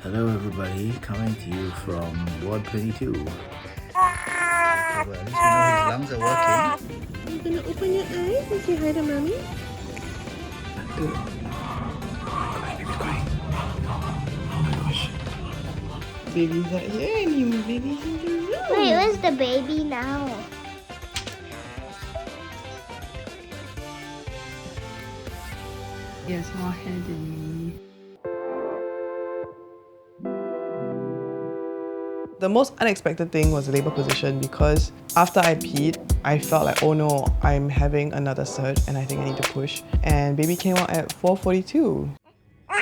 Hello everybody, coming to you from Ward 22. Well, at least we know his lungs are working. You gonna open your eyes and say hi to mommy? Good. Oh my gosh. Baby's not here anymore. Baby's in the room. Wait, where's the baby now? He has more hair than me. The most unexpected thing was the labor position because after I peed, I felt like, oh no, I'm having another surge and I think I need to push. And baby came out at 4:42. Well,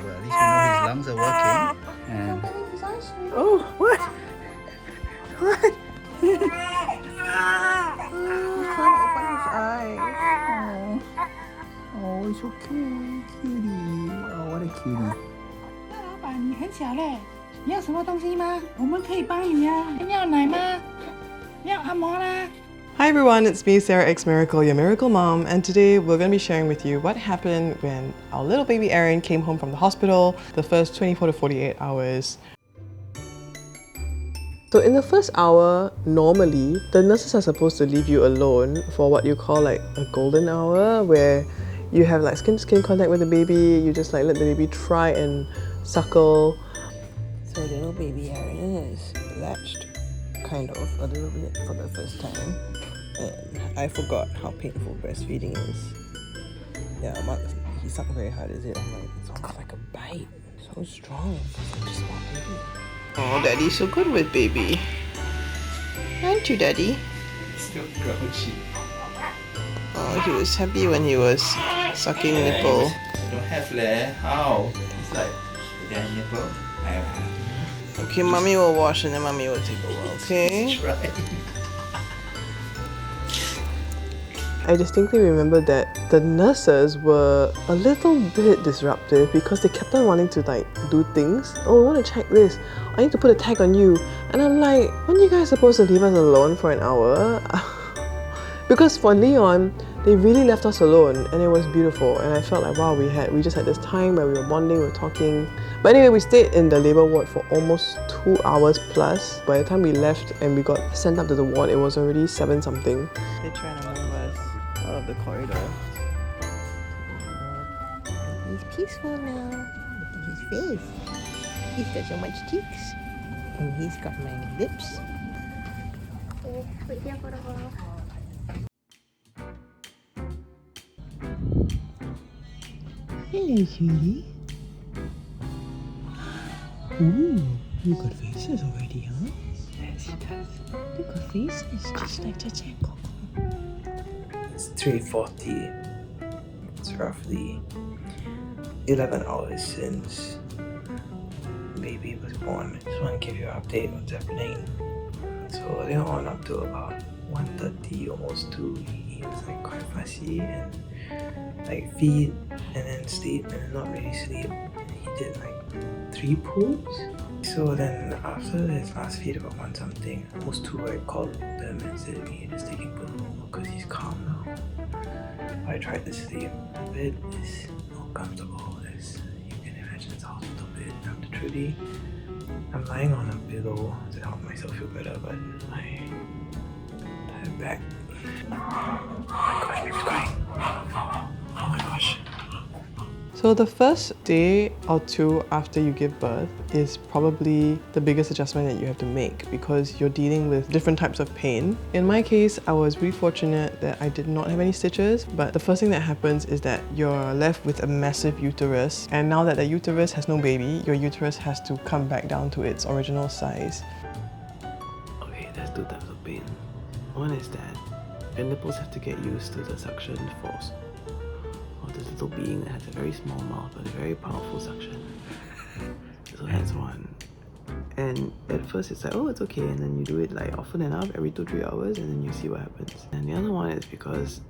at least we know his lungs are working. And Oh, what? What? Can't open his eyes. Oh, it's okay, cutie. Oh, what a cutie. 老板，你很小嘞，你要什么东西吗？我们可以帮你呀。你要奶吗？你要按摩啦？ Hi everyone, it's me, sarahxmiracle, your miracle mom, and today we're going to be sharing with you what happened when our little baby Aaron came home from the hospital, the first 24 to 48 hours. So in the first hour, normally, the nurses are supposed to leave you alone for what you call like a golden hour, where you have like skin-to-skin contact with the baby, you just like let the baby try and suckle. So little baby Aaron is latched kind of a little bit for the first time. And I forgot how painful breastfeeding is. Yeah, Mark, he sucked very hard, is it? I'm like, it's almost like a bite. So strong for such a small baby. Oh, Daddy's so good with baby. Aren't you, Daddy? Still grouchy. Oh, he was happy when he was sucking nipple. I don't have leh. How? It's like, their nipple. Okay, mommy will wash and then mommy will take over, okay? Try. I distinctly remember that the nurses were a little bit disruptive because they kept on wanting to like do things. Oh, I want to check this. I need to put a tag on you. And I'm like, when you guys supposed to leave us alone for an hour? Because for Leon, they really left us alone and it was beautiful. And I felt like, wow, we just had this time where we were bonding, we were talking. But anyway, we stayed in the labor ward for almost 2 hours plus. By the time we left and we got sent up to the ward, it was already 7 something. They're trying to move us out of the corridor. He's peaceful now. Look at his face. He's got so much cheeks. And he's got my lips. Wait here for a while. Hello, cutie. Ooh, you got faces already, huh? Yes, he does. You got faces, just like Chacha and Coco. It's 3:40. It's roughly 11 hours since baby was born. Just want to give you an update on what's happening. So earlier on up to about 1:30, almost 2, he was like quite fussy and like feed and then sleep and then not really sleep. He did like 3 pools. So then after his last feed about 1 something, almost 2, I called them and said, okay, just take him to the room because he's calm now. I tried to sleep. The bed is not comfortable, as you can imagine. It's a hospital bed. I'm lying on a pillow to help myself feel better, but I tired back. Oh my gosh, baby's crying. Oh my gosh. So the first day or 2 after you give birth is probably the biggest adjustment that you have to make because you're dealing with different types of pain. In my case, I was really fortunate that I did not have any stitches, but the first thing that happens is that you're left with a massive uterus, and now that the uterus has no baby, your uterus has to come back down to its original size. Okay, there's 2 types of pain. One is that your nipples have to get used to the suction force of this little being that has a very small mouth but a very powerful suction. So that's one. And at first it's like, oh, it's okay, and then you do it like often enough, every 2-3 hours, and then you see what happens. And the other one is because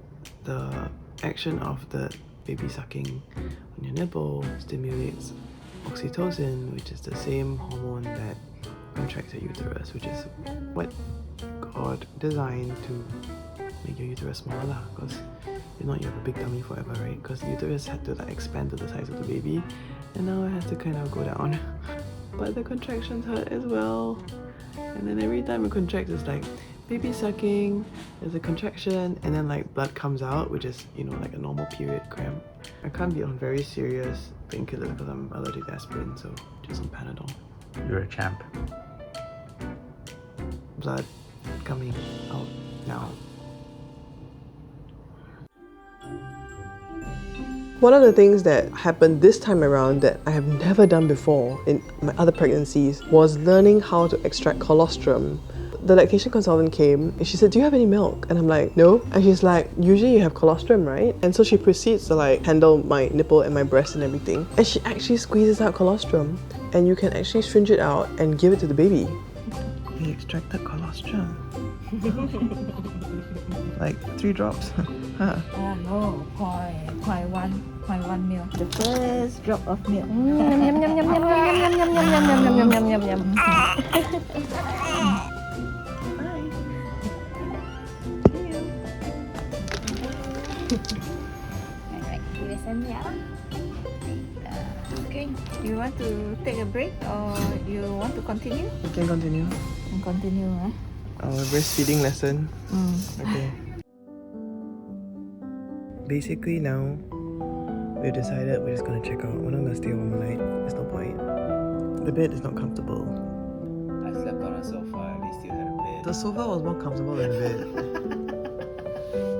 the action of the baby sucking on your nipple stimulates oxytocin, which is the same hormone that contracts your uterus, which is what God designed to make your uterus smaller, because if not you have a big tummy forever, right? Because the uterus had to like expand to the size of the baby, and now it has to kind of go down. But the contractions hurt as well, and then every time it contracts it's like baby sucking, there's a contraction, and then like blood comes out, which is, you know, like a normal period cramp. I can't be on very serious painkillers because I'm allergic to aspirin, so just some Panadol. You're a champ. Blood coming out now. One of the things that happened this time around that I have never done before in my other pregnancies was learning how to extract colostrum. The lactation consultant came and she said, "Do you have any milk?" And I'm like, "No." And she's like, "Usually you have colostrum, right?" And so she proceeds to like handle my nipple and my breast and everything. And she actually squeezes out colostrum, and you can actually syringe it out and give it to the baby. We extracted colostrum. Like 3 drops. Huh. No, 0.1 milk. The first drop of milk. Alright, listen here. Okay, you want to take a break or you want to continue? We can continue. Continue, huh? Our breastfeeding lesson. Okay. Basically now, we've decided we're just gonna check out. We're not gonna stay one more night. There's no point. The bed is not comfortable. I slept on a sofa and they still had a bed. The sofa was more comfortable than the bed.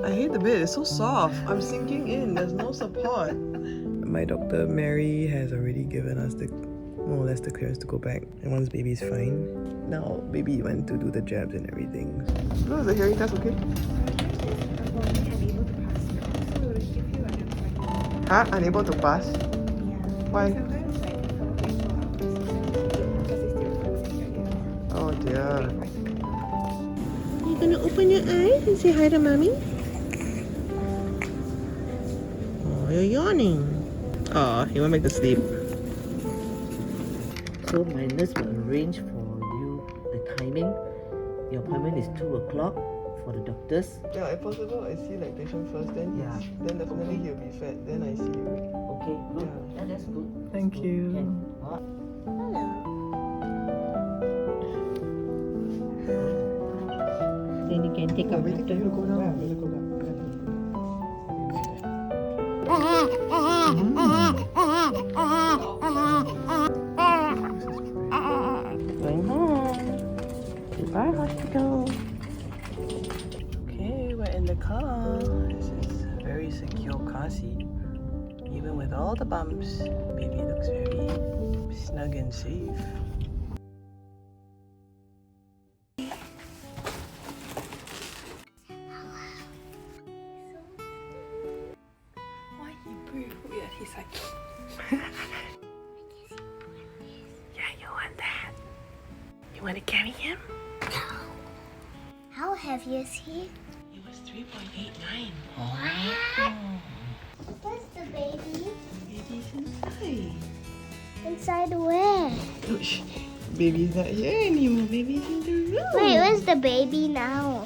I hate the bed. It's so soft. I'm sinking in. There's no support. My doctor Mary has already given us the more or less the clearance to go back. And once baby's fine, now baby went to do the jabs and everything. Oh, is the hearing test okay? Huh? Unable to pass? Why? Oh dear. You gonna open your eyes and say hi to mommy? Oh, you're yawning. Oh, you wanna make the sleep. So my nurse will arrange for you the timing. Your appointment is 2 o'clock for the doctors. Yeah, if possible, I see lactation first, then then definitely he'll be fed. Then I see you. Okay, good. Yeah. Yeah, that's good. Thank Good. you. Can. Alright. Then you can take out Waiting for you to go down. Better go down. Going home. Goodbye, hospital. Okay, we're in the car. This is a very secure car seat. Even with all the bumps, baby looks very snug and safe. Why he breathe weird? He's like, yeah, you want that? You want to carry him? How heavy is he? He was 3.89. What? Where's the baby? Baby's inside. Inside where? Oh, shh. Baby's not here anymore. Baby's in the room. Wait, where's the baby now?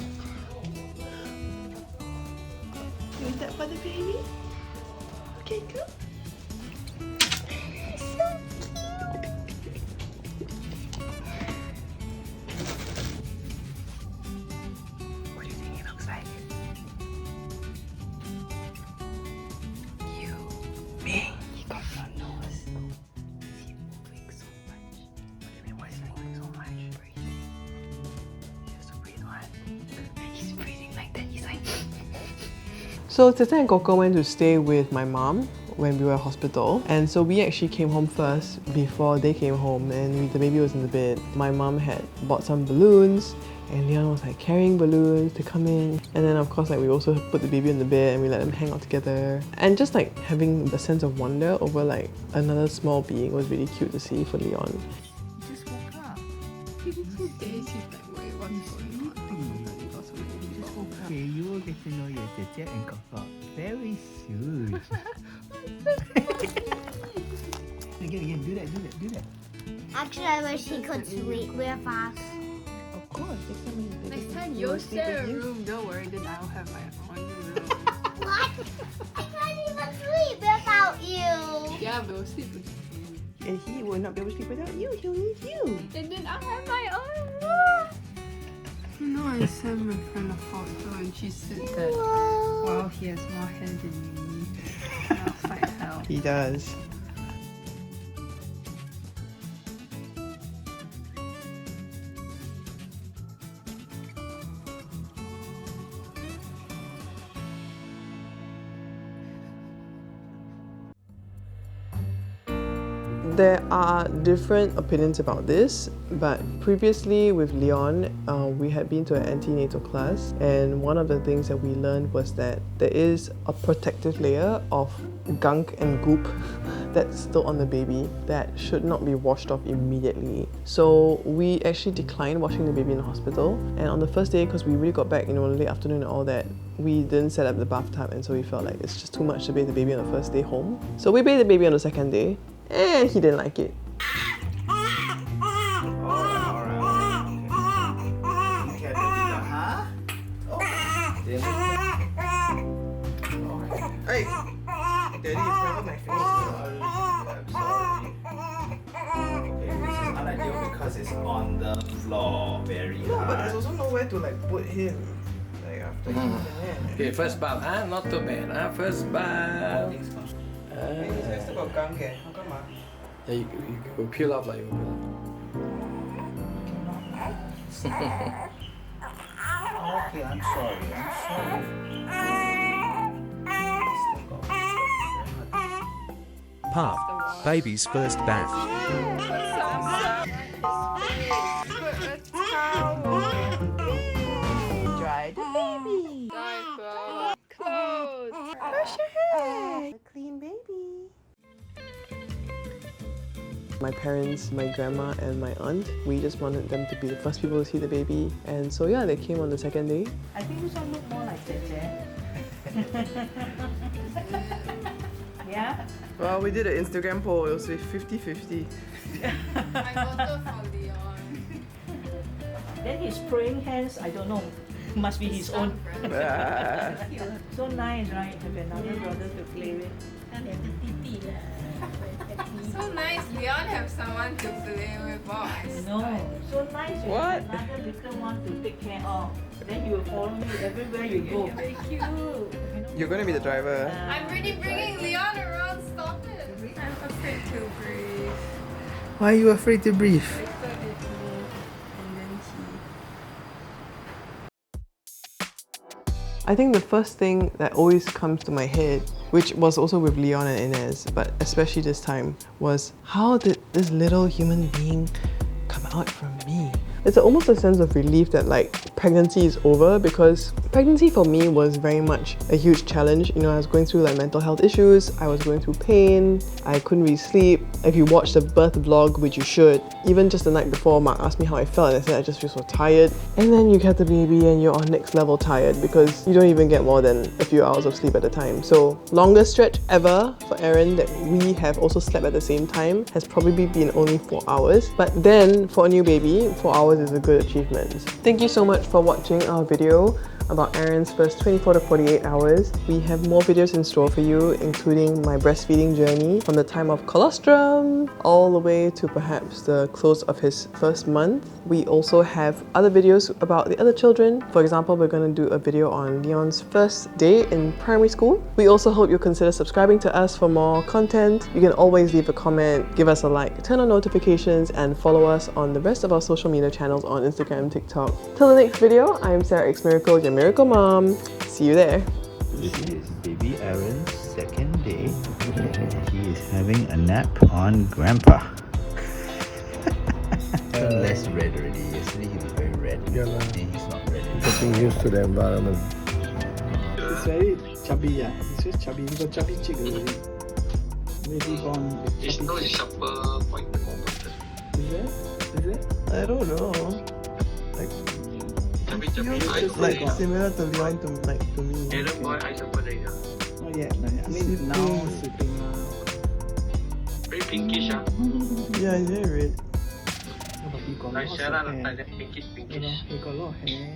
Is that for the baby? Okay, go. What do you think he looks like? You, me. He got your nose. Is he moving so much? What do you mean? Why is he moving so much? Breathe. He has to breathe what? He's breathing like that. He's like. So Tata and Coco went to stay with my mom when we were at hospital, and so we actually came home first before they came home, and the baby was in the bed. My mom had bought some balloons, and Leon was like carrying balloons to come in, and then of course like we also put the baby in the bed and we let them hang out together, and just like having a sense of wonder over like another small being was really cute to see for Leon. He just woke up. Okay, you will get to know your Jie and Koko very soon. Again, do that. Actually, I wish he could sleep real fast. Of course, Next time you'll share a room, don't worry, then I'll have not be able to sleep without him. And he will not be able to sleep without you. He'll need you. And then I have my own room. You know, I sent my friend a photo and she said that, wow, he has more hair than me. I was like, hell. He does. There are different opinions about this, but previously with Leon, we had been to an antenatal class, and one of the things that we learned was that there is a protective layer of gunk and goop that's still on the baby that should not be washed off immediately. So we actually declined washing the baby in the hospital, and on the first day, because we really got back, late afternoon and all that, we didn't set up the bathtub, and so we felt like it's just too much to bathe the baby on the first day home. So we bathed the baby on the second day, and he didn't like it. Hey, Daddy, it's never my face. I'm sorry. Okay, this is unideal because it's on the floor, very No, but hard. there's also nowhere to put him. After he was in there. Okay, first bath, not too bad, first bath. He's still got gunk here. How come? Yeah, you will peel off like you will peel off. Okay, I'm sorry. Part Baby's first bath. Dry the baby. Clothes. Wash your hair. A clean baby. My parents, my grandma and my aunt, we just wanted them to be the first people to see the baby, and so yeah, they came on the second day. I think this one look more like that. Yeah? Well, we did an Instagram poll, it was with 50-50. I voted for Leon. Then his praying hands, I don't know. Must be his own. So nice, right? Have another brother to play with. So nice, Leon have someone to play with. Wow, No, so nice. You What? have another little one to take care of. Then he will follow you everywhere you go. very cute. You're gonna be the driver. I'm really bringing Leon around. Stop it. I'm afraid to breathe. Why are you afraid to breathe? I thought it moved and then I think the first thing that always comes to my head, which was also with Leon and Inez, but especially this time, was how did this little human being come out from me? It's almost a sense of relief that pregnancy is over, because pregnancy for me was very much a huge challenge. I was going through mental health issues, I was going through pain, I couldn't really sleep. If you watch the birth vlog, which you should, even just the night before, Mark asked me how I felt and I said I just feel so tired. And then you get the baby and you're on next level tired because you don't even get more than a few hours of sleep at a time. So longest stretch ever for Aaron that we have also slept at the same time has probably been only 4 hours. But then for a new baby, 4 hours is a good achievement. Thank you so much for watching our video about Aaron's first 24 to 48 hours. We have more videos in store for you, including my breastfeeding journey from the time of colostrum all the way to perhaps the close of his first month. We also have other videos about the other children. For example, we're going to do a video on Leon's first day in primary school. We also hope you'll consider subscribing to us for more content. You can always leave a comment, give us a like, turn on notifications, and follow us on the rest of our social media channels on Instagram, TikTok. Till the next video, I am sarahxmiracle, your miracle mom. See you there. This is baby Aaron's second day. He is having a nap on Grandpa. Less red already. Yesterday he was very red. Yeah, man. Today he's not red. Getting used to the environment. It's very chubby, yeah. It's just chubby. He's got chubby cheek already. Maybe gone. His nose is sharper, pointed more button. Is it? Is it? I don't know. Chubby, I Like similar to Leon to me. Aaron boy, I sharper than you. Not yet. Not yet. I mean, now sleeping now. Very pinkish, ah. Yeah, it's very red. But he got Like lots Sarah, of hair. like that pinkish. He got a lot of hair.